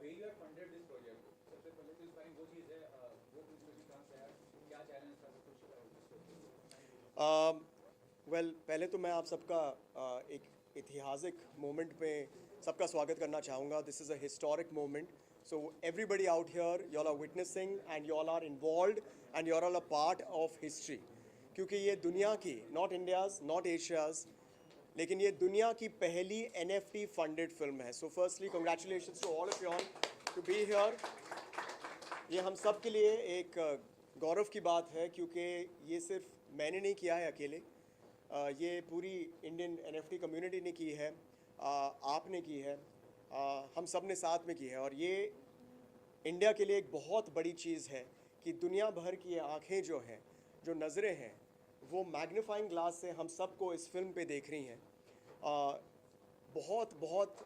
way you have funded this project, सबसे पहले तो इस बारे में वो चीज़ है, वो कुछ भी कहाँ से आया, क्या चैलेंज था, वो कुछ वेल पहले तो मैं आप सबका एक ऐतिहासिक मोमेंट पे सबका स्वागत करना चाहूँगा. This is a historic moment. So everybody out here, you all are witnessing and you all are involved and you all a part of history. क्योंकि ये दुनिया की, नॉट इंडियाज़, नॉट एशियाज़, लेकिन ये दुनिया की पहली NFT फंडेड फिल्म है. So firstly congratulations to all of you all to be here. ये हम सब के लिए एक गौरव की बात है, क्योंकि ये सिर्फ मैंने नहीं किया है अकेले. ये पूरी इंडियन NFT कम्युनिटी ने की है, आपने की है, हम सब ने साथ में की है. और ये इंडिया के लिए एक बहुत बड़ी चीज़ है कि दुनिया भर की आंखें जो हैं, जो नज़रें हैं, वो मैग्नीफाइंग ग्लास से हम सबको इस फिल्म पे देख रही हैं. बहुत बहुत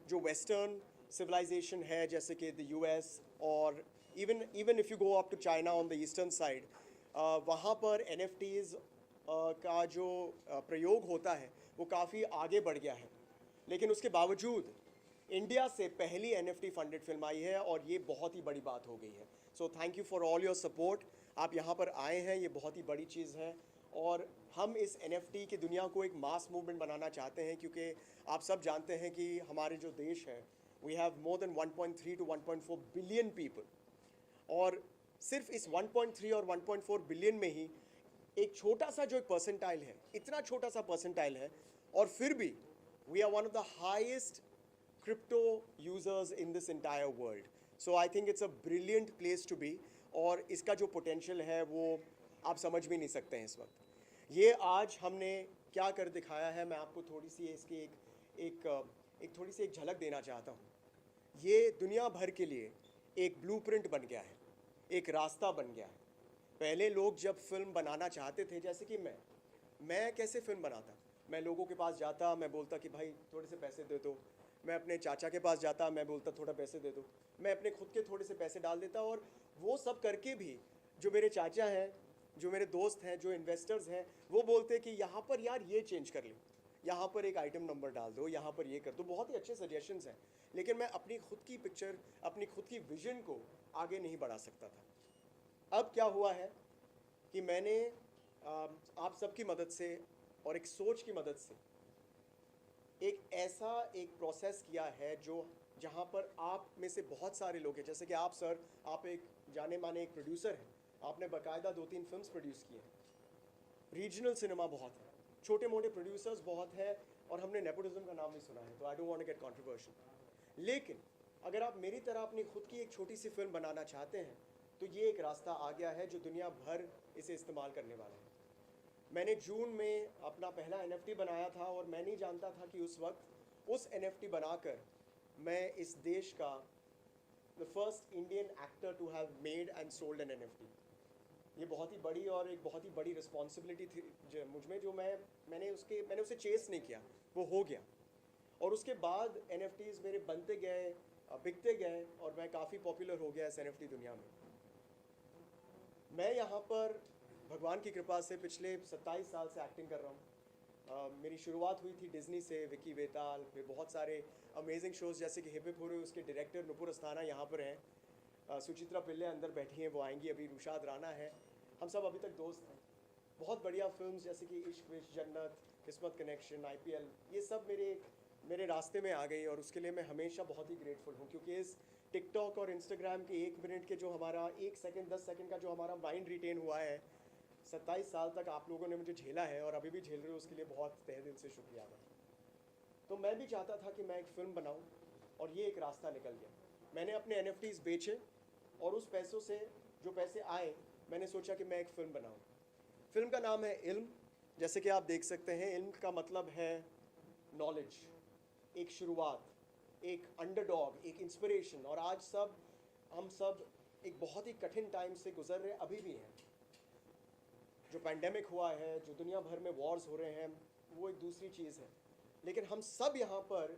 जो वेस्टर्न सिविलाइजेशन है, जैसे कि द US और even if you go up to China on the eastern side, वहाँ पर NFTs का जो प्रयोग होता है वो काफ़ी आगे बढ़ गया है. लेकिन उसके बावजूद इंडिया से पहली NFT फंडेड फिल्म आई है और ये बहुत ही बड़ी बात हो गई है. So thank you for all your support. आप यहाँ पर आए हैं, ये बहुत ही बड़ी चीज़ है. और हम इस NFT की दुनिया को एक मास मूवमेंट बनाना चाहते हैं, क्योंकि आप सब जानते हैं कि हमारे जो देश है, we have more than 1.3 to 1.4 billion people. और सिर्फ इस 1.3 और 1.4 बिलियन में ही एक छोटा सा जो एक परसेंटाइल है, इतना छोटा सा परसेंटाइल है, और फिर भी we are one of the highest crypto users in this entire world. So I think it's a brilliant place to be. और इसका जो पोटेंशियल है वो आप समझ भी नहीं सकते हैं इस वक्त. ये आज हमने क्या कर दिखाया है, मैं आपको थोड़ी सी इसकी एक थोड़ी सी एक झलक देना चाहता हूँ. ये दुनिया भर के लिए एक ब्लूप्रिंट बन गया है, एक रास्ता बन गया है. पहले लोग जब फिल्म बनाना चाहते थे, जैसे कि मैं कैसे फिल्म बनाता, मैं लोगों के पास जाता, मैं बोलता कि भाई थोड़े से पैसे दे दो. मैं अपने चाचा के पास जाता, मैं बोलता थोड़ा पैसे दे दो. मैं अपने खुद के थोड़े से पैसे डाल देता. और वो सब करके भी जो मेरे चाचा हैं, जो मेरे दोस्त हैं, जो इन्वेस्टर्स हैं, वो बोलते कि यहाँ पर यार ये चेंज कर लो, यहाँ पर एक आइटम नंबर डाल दो, यहाँ पर ये कर दो. बहुत ही अच्छे सजेशंस हैं, लेकिन मैं अपनी खुद की पिक्चर, अपनी खुद की विजन को आगे नहीं बढ़ा सकता था. अब क्या हुआ है कि मैंने आप सबकी मदद से और एक सोच की मदद से एक ऐसा एक प्रोसेस किया है जो जहाँ पर आप में से बहुत सारे लोग हैं, जैसे कि आप सर, आप एक जाने माने एक प्रोड्यूसर हैं, आपने बाकायदा 2-3 फिल्म्स प्रोड्यूस की हैं. रीजनल सिनेमा बहुत है, छोटे मोटे प्रोड्यूसर्स बहुत है, और हमने नेपोटिज्म का नाम भी सुना है, तो I don't want to get controversial. लेकिन अगर आप मेरी तरह अपनी खुद की एक छोटी सी फिल्म बनाना चाहते हैं, तो ये एक रास्ता आ गया है जो दुनिया भर इसे इस्तेमाल करने वाला है. मैंने जून में अपना पहला NFT बनाया था, और मैं नहीं जानता था कि उस वक्त उस NFT बनाकर मैं इस देश का the first Indian actor to have made and sold an NFT. ये बहुत ही बड़ी और एक बहुत ही बड़ी रिस्पॉन्सिबिलिटी थी मुझ में, जो मैंने उसे चेस नहीं किया, वो हो गया. और उसके बाद NFTs मेरे बनते गए, बिकते गए, और मैं काफ़ी पॉपुलर हो गया इस NFT दुनिया में. मैं यहाँ पर भगवान की कृपा से पिछले 27 साल से एक्टिंग कर रहा हूँ. मेरी शुरुआत हुई थी डिज्नी से, विकी वेताल, फिर बहुत सारे अमेजिंग शोज़ जैसे कि हिप हिप हुर्रे, उसके डायरेक्टर नुपुर अस्थाना यहाँ पर हैं, सुचित्रा पिल्ले अंदर बैठी हैं, वो आएंगी अभी, रुशाद राना है, हम सब अभी तक दोस्त हैं. बहुत बढ़िया फिल्म्स जैसे कि इश्क विश, जन्नत, किस्मत कनेक्शन, IPL, ये सब मेरे रास्ते में आ गई. और उसके लिए मैं हमेशा बहुत ही ग्रेटफुल हूँ, क्योंकि इस टिकटॉक और इंस्टाग्राम के 1 मिनट के जो हमारा 1 सेकंड 10 सेकंड का जो हमारा माइंड रिटेन हुआ है, 27 साल तक आप लोगों ने मुझे झेला है, और अभी भी झेल रहे हो, उसके लिए बहुत तहे दिल से शुक्रिया अदा. तो मैं भी चाहता था कि मैं एक फ़िल्म बनाऊं, और ये एक रास्ता निकल गया. मैंने अपने NFTs बेचे, और उस पैसों से जो पैसे आए, मैंने सोचा कि मैं एक फ़िल्म बनाऊं. फिल्म का नाम है इल्म. जैसे कि आप देख सकते हैं, इल्म का मतलब है नॉलेज, एक शुरुआत, एक अंडरडॉग, एक इंस्पिरेशन. और आज हम सब एक बहुत ही कठिन टाइम से गुजर रहे, अभी भी हैं. जो पैंडेमिक हुआ है, जो दुनिया भर में वॉर्स हो रहे हैं, वो एक दूसरी चीज़ है. लेकिन हम सब यहाँ पर,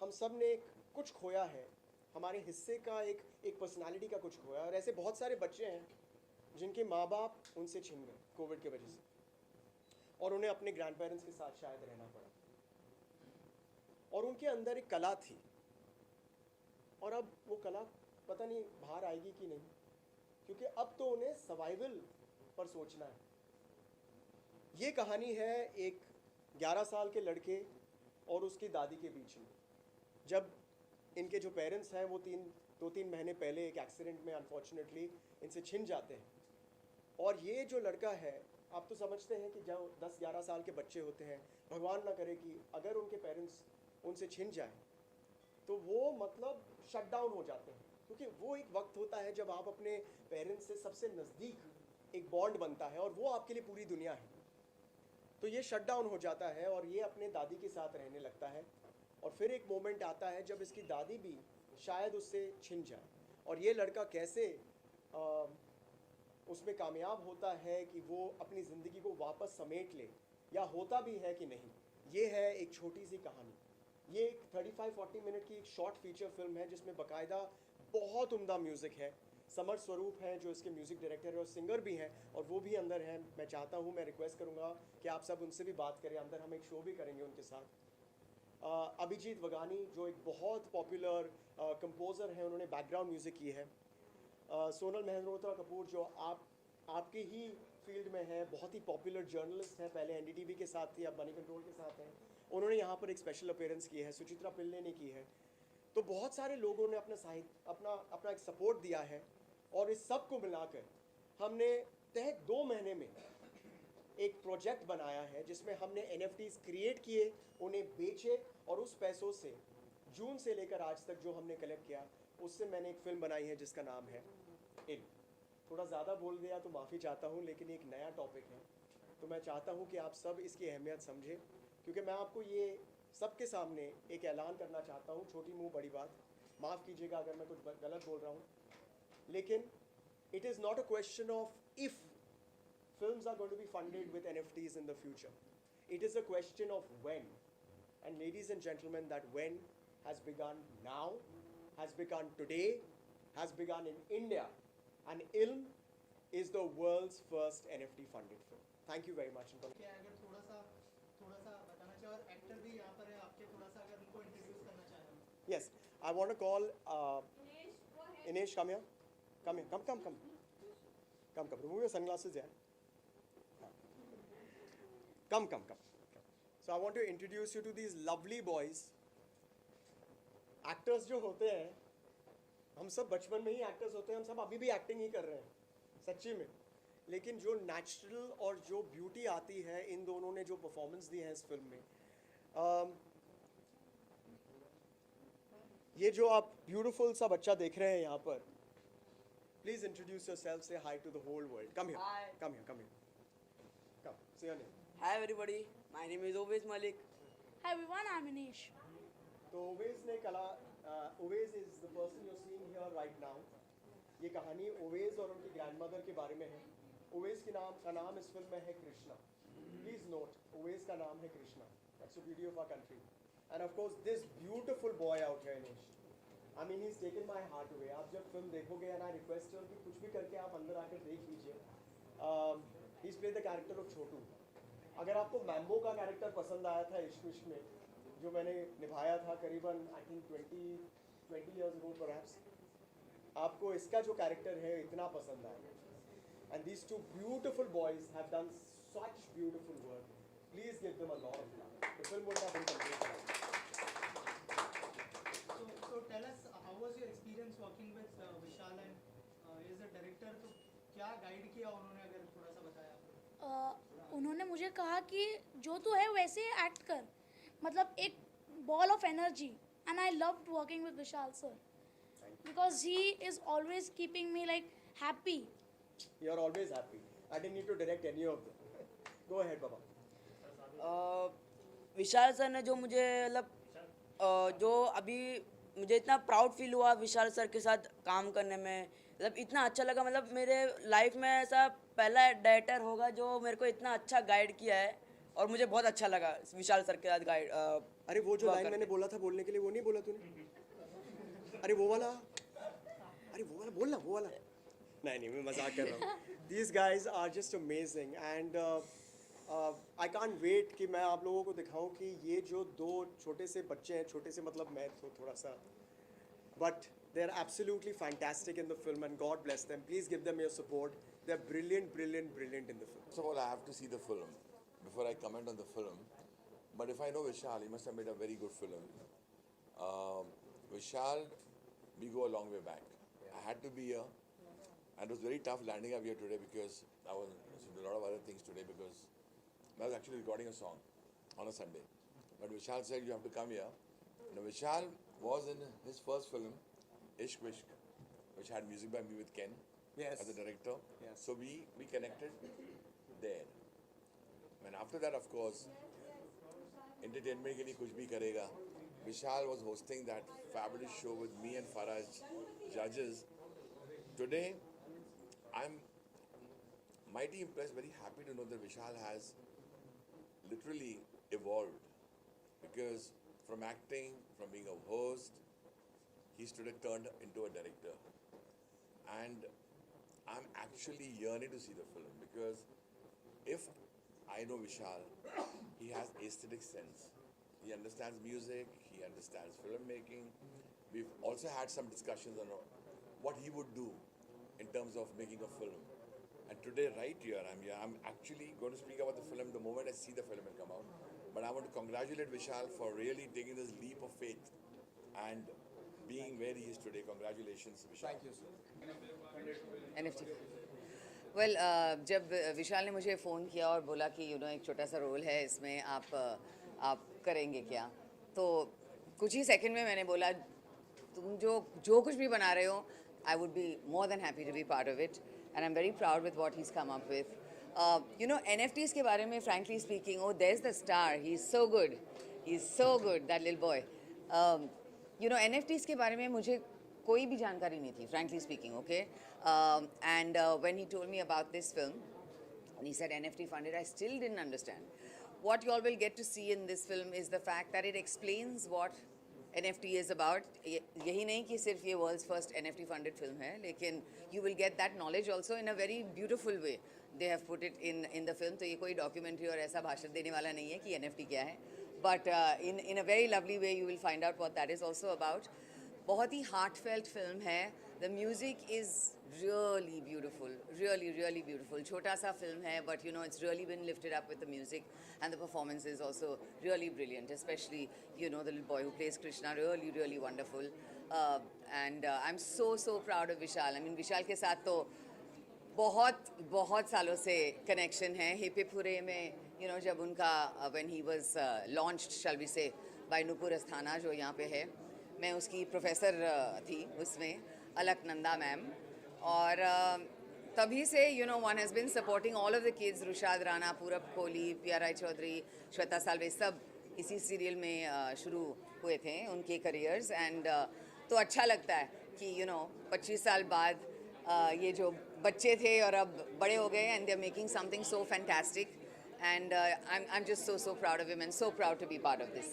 हम सब ने कुछ खोया है, हमारे हिस्से का एक पर्सनालिटी का कुछ खोया. और ऐसे बहुत सारे बच्चे हैं जिनके माँ बाप उनसे छिन गए कोविड के वजह से, और उन्हें अपने ग्रैंड पेरेंट्स के साथ शायद रहना पड़ा. और उनके अंदर एक कला थी, और अब वो कला पता नहीं बाहर आएगी कि नहीं, क्योंकि अब तो उन्हें सर्वाइवल पर सोचना है। ये कहानी है एक 11 साल के लड़के और उसकी दादी के बीच में, जब इनके जो पेरेंट्स हैं वो 2-3 महीने पहले एक एक्सीडेंट में अनफॉर्चुनेटली इनसे छिन जाते हैं। और ये जो लड़का है, आप तो समझते हैं कि जब 10-11 साल के बच्चे होते हैं, भगवान ना करे कि अगर उनके पेरेंट्स उनसे छिन जाए तो वो मतलब शट डाउन हो जाते हैं, क्योंकि वो एक वक्त होता है जब आप अपने पेरेंट्स से सबसे नज़दीक एक बॉन्ड बनता है और वो आपके लिए पूरी दुनिया है। तो ये शट डाउन हो जाता है और ये अपने दादी के साथ रहने लगता है। और फिर एक मोमेंट आता है जब इसकी दादी भी शायद उससे छिन जाए, और ये लड़का कैसे उसमें कामयाब होता है कि वो अपनी ज़िंदगी को वापस समेट ले, या होता भी है कि नहीं। ये है एक छोटी सी कहानी। ये एक 35-40 मिनट की एक शॉर्ट फीचर फिल्म है जिसमें बाकायदा बहुत उम्दा म्यूज़िक है। समर स्वरूप हैं जो इसके म्यूज़िक डायरेक्टर है और सिंगर भी हैं, और वो भी अंदर हैं। मैं चाहता हूँ, मैं रिक्वेस्ट करूँगा कि आप सब उनसे भी बात करें, अंदर हम एक शो भी करेंगे उनके साथ। अभिजीत वगानी जो एक बहुत पॉपुलर कंपोज़र हैं, उन्होंने बैकग्राउंड म्यूज़िक की है। सोनल मल्होत्रा कपूर जो आपकी ही फील्ड में है, बहुत ही पॉपुलर जर्नलिस्ट हैं, पहले एनडीटीवी के साथ थी, अब मनी कंट्रोल के साथ हैं, उन्होंने यहाँ पर एक स्पेशल अपीयरेंस की है। सुचित्रा पिल्ले ने की है। तो बहुत सारे लोगों ने अपना एक सपोर्ट दिया है, और इस सब को मिलाकर हमने तहत 2 महीने में एक प्रोजेक्ट बनाया है जिसमें हमने NFTs क्रिएट किए, उन्हें बेचे, और उस पैसों से जून से लेकर आज तक जो हमने कलेक्ट किया उससे मैंने एक फ़िल्म बनाई है जिसका नाम है इन। थोड़ा ज़्यादा बोल दिया तो माफ़ी चाहता हूँ, लेकिन एक नया टॉपिक है तो मैं चाहता हूँ कि आप सब इसकी अहमियत समझें, क्योंकि मैं आपको ये सबके सामने एक ऐलान करना चाहता हूँ। छोटी मुँह बड़ी बात, माफ़ कीजिएगा अगर मैं कुछ गलत बोल रहा हूँ, लेकिन it is not a question of if films are going to be funded with NFTs in the future. It is a question of when. And ladies and gentlemen, that when has begun now, has begun today, has begun in India. And ILM is the world's first NFT funded film. Thank you very much. क्या अगर थोड़ा सा बताना चाहे, और actor भी यहाँ पर है आपके, थोड़ा सा अगर उनको इंट्रोड्यूस करना चाहें। Yes, I want to call Inesh, come here. Come here. Come. Remove your sunglasses, yeah. Come. So I want to introduce you to these lovely boys. Actors जो होते हैं, हम सब बचपन में ही एक्टर्स होते हैं, हम सब अभी भी एक्टिंग ही कर रहे हैं, सच्ची में। लेकिन जो नेचुरल और जो ब्यूटी आती है, इन दोनों ने जो परफॉर्मेंस दी है इस फिल्म में, ये जो आप ब्यूटीफुल सा बच्चा देख रहे हैं यहाँ पर, please introduce yourself, say hi to the whole world. Come here. Hi. Come, say your name. Hi everybody, my name is Ovis Malik. Hi everyone, I'm Anish. तो Oves is the person you're seeing here right now. ये कहानी ओवेस और उनकी grandmother के बारे में है। ओवेस का नाम इस फिल्म में है कृष्णा। Please note, ओवेस का नाम है Krishna. That's the beauty of our country. And of course, this beautiful boy out here, Anish. I mean, he's taken my heart away. आप जब फिल्म देखोगे, and I request you कि कुछ भी करके आप अंदर आकर देख लीजिए. He's played the character of छोटू. अगर आपको मैम्बो का कैरेक्टर पसंद आया था इश्क विश्क में, जो मैंने निभाया था करीबन I think 20 years ago perhaps, आपको इसका जो कैरेक्टर है इतना पसंद आया. And these two beautiful boys have done such beautiful work. Please give them a lot of love. The film would have been complete. So tell us, how was your experience working with Vishal and as a director? तो क्या guide किया उन्होंने, अगर थोड़ा सा बताया आपको? उन्होंने मुझे कहा कि जो तू है वैसे एक्ट कर, मतलब एक ball of energy. And I loved working with Vishal sir because he is always keeping me like happy. You are always happy. I didn't need to direct any of them. Go ahead, Baba. Vishal sir ने जो मुझे मतलब जो अभी मुझे इतना proud feel हुआ विशाल sir के साथ काम करने में, मतलब इतना अच्छा लगा. मतलब मेरे लाइफ में ऐसा पहला डायरेक्टर होगा जो मेरे को इतना अच्छा गाइड किया है, और मुझे बहुत अच्छा लगा विशाल सर के साथ गाइड. अरे वो जो लाइन मैंने बोला था बोलने के लिए, वो नहीं बोला तूने? अरे वो वाला बोलना, वो वाला. नहीं, मैं मजाक कर रहा हूँ. These guys are just amazing and I can't wait कि मैं आप लोगों को दिखाऊं कि ये जो दो छोटे से बच्चे हैं, छोटे से मतलब मैं तो थोड़ा सा but they're absolutely fantastic in the film, and God bless them. Please give them your support. They're brilliant, brilliant, brilliant in the film. First of all, I have to see the film before I comment on the film. But if I know Vishal, he must have made a very good film. Vishal, we go a long way back. I had to be here, and it was very tough landing up here today because I was doing a lot of other things today because I was actually recording a song on a Sunday. But Vishal said, you have to come here. Now, Vishal was in his first film, Ishq Vishk, which had music by me with Ken Yes. as a director. Yes. So we connected there. And after that, of course, entertainment के लिए कुछ भी करेगा. Vishal was hosting that fabulous show with me and Farah as judges. Today, I'm mighty impressed, very happy to know that Vishal has literally evolved. Because from acting, from being a host, he's today turned into a director. And I'm actually yearning to see the film because if I know Vishal, he has aesthetic sense. He understands music, he understands filmmaking. We've also had some discussions on what he would do in terms of making a film. And today, right here, I'm actually going to speak about the film the moment I see the film will come out. But I want to congratulate Vishal for really taking this leap of faith and being where he is today. Congratulations, Vishal. Thank you, sir. NFT. Well जब विशाल ने मुझे phone किया और बोला कि एक छोटा सा रोल है इसमें आप करेंगे क्या, तो कुछ ही सेकंड में मैंने बोला तुम जो कुछ भी बना रहे हो, I would be more than happy to be part of it and I am very proud with what he is come up with. NFTs के बारे में frankly speaking, oh there's the star, he's so good that little boy. NFTs के बारे में मुझे कोई भी जानकारी नहीं थी, frankly speaking, okay? And when he told me about this film, and he said NFT funded, I still didn't understand. What you all will get to see in this film is the fact that it explains what NFT is about. यही नहीं कि सिर्फ ये world's first NFT funded film है, लेकिन you will get that knowledge also in a very beautiful way. They have put it in the film. तो ये कोई documentary और ऐसा भाषण देने वाला नहीं है कि NFT क्या है. But in a very lovely way you will find out what that is also about. बहुत ही heartfelt film है. The music is really beautiful, really beautiful. छोटा सा film है, but it's really been lifted up with the music, and the performance is also really brilliant. Especially the little boy who plays Krishna, really wonderful. And I'm so proud of Vishal. I mean Vishal के साथ तो बहुत सालों से connection है. Hip Hip Hooray में जब उनका when he was launched, shall we say, by Nupur Asthana जो यहाँ पे है, मैं उसकी प्रोफेसर थी उसमें, अलकनंदा मैम. और तभी से one has been supporting all of the kids, Rushad Rana, पूरब कोहली, पिया राय चौधरी, श्वेता साल्वे, सब इसी सीरियल में शुरू हुए थे उनके करियर्स. एंड तो अच्छा लगता है कि 25 साल बाद ये जो बच्चे थे और अब बड़े हो गए, and they're making something so fantastic. And I'm just so proud of him and so proud to be part of this.